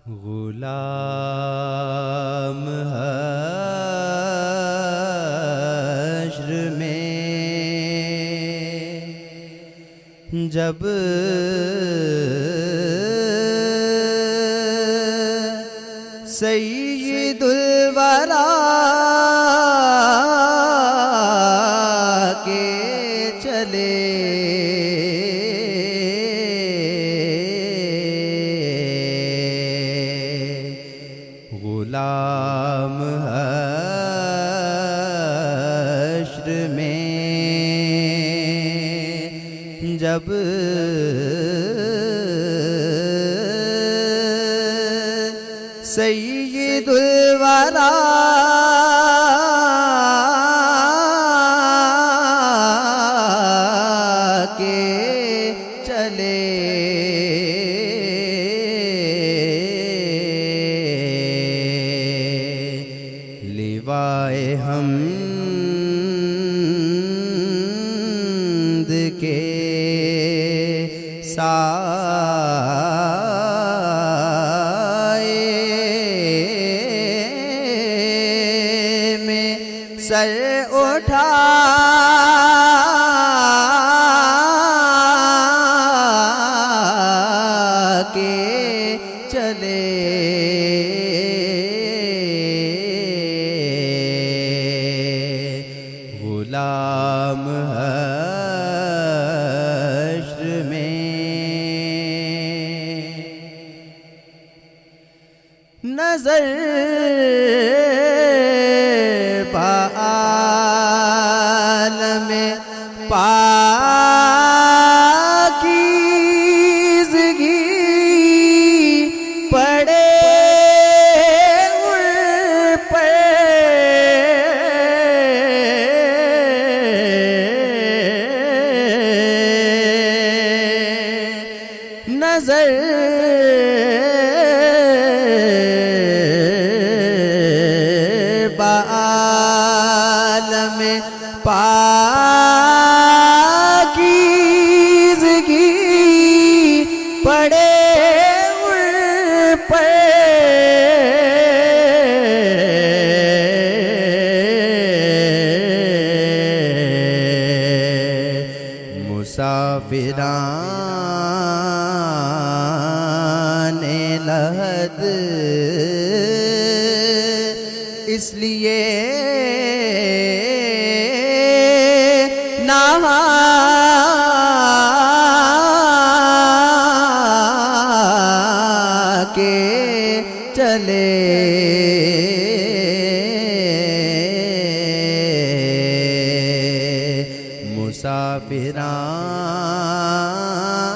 गुलाम हश्र में जब सय्यदुल वरा के चले गुलाम हश्र में जब सय्यदुल वरा के चले लिवाए हमद के साए में सर उठा के चले गुलाम हश्र में नजर पालम पाकीज़गी पड़े नजर बालम पाकीज़गी पड़े पर मुसाफिराने लहद इसलिए नहा के चले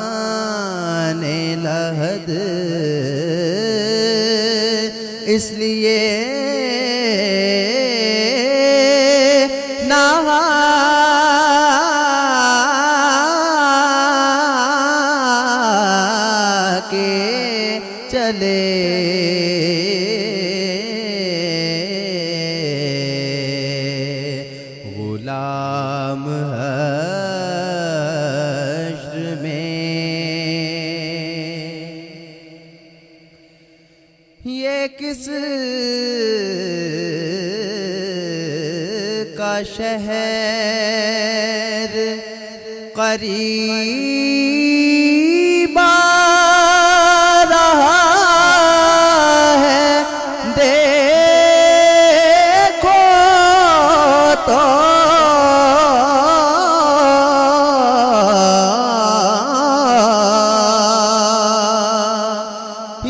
मुसाफिराने लहद इसलिए नहा के चले गुलाम हश्र में ये किस का शहर करीब आ रहा है देखो तो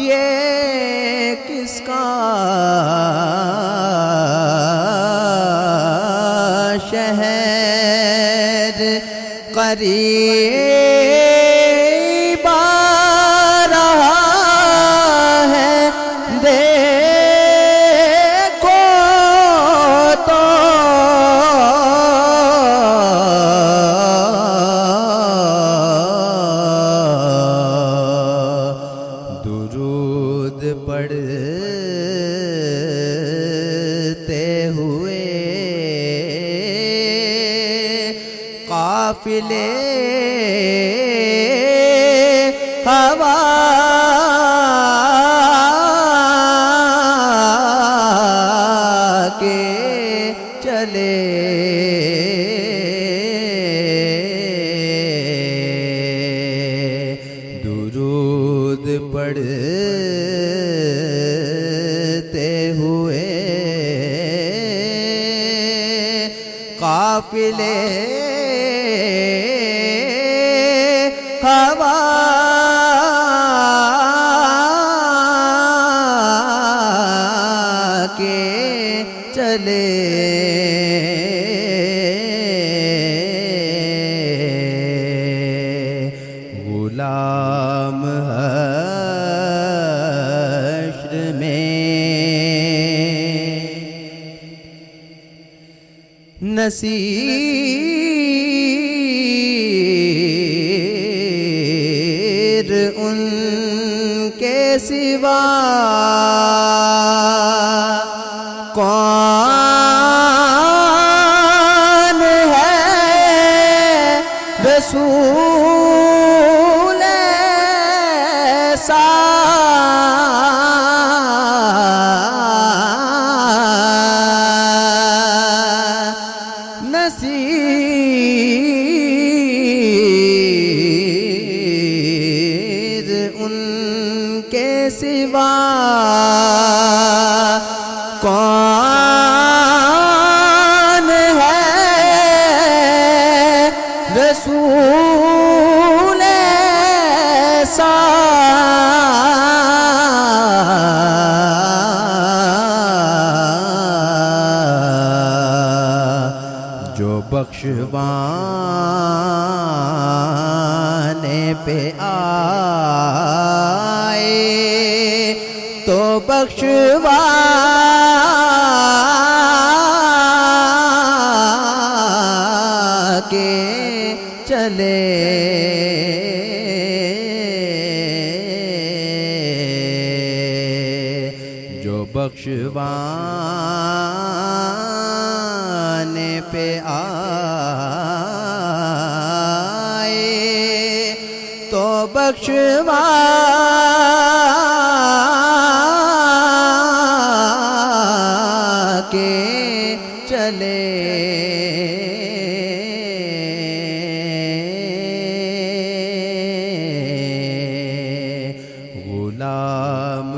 ये किसका शहर करीब आ रहा है देखो तो दुरूद पढ़ते हुए काफिले हवा पढ़ते हुए काफिले हवा के चले गुलाम हश्र में नसीर उनके सिवा कौन है रसूल ऐसा नसीर उनके सिवा कौन है रसूल ऐसा जो बख्शवाने पे आए तो बख्शवा के चले जो बख्शवाने पे आए तो बख्शवा के चले गुलाम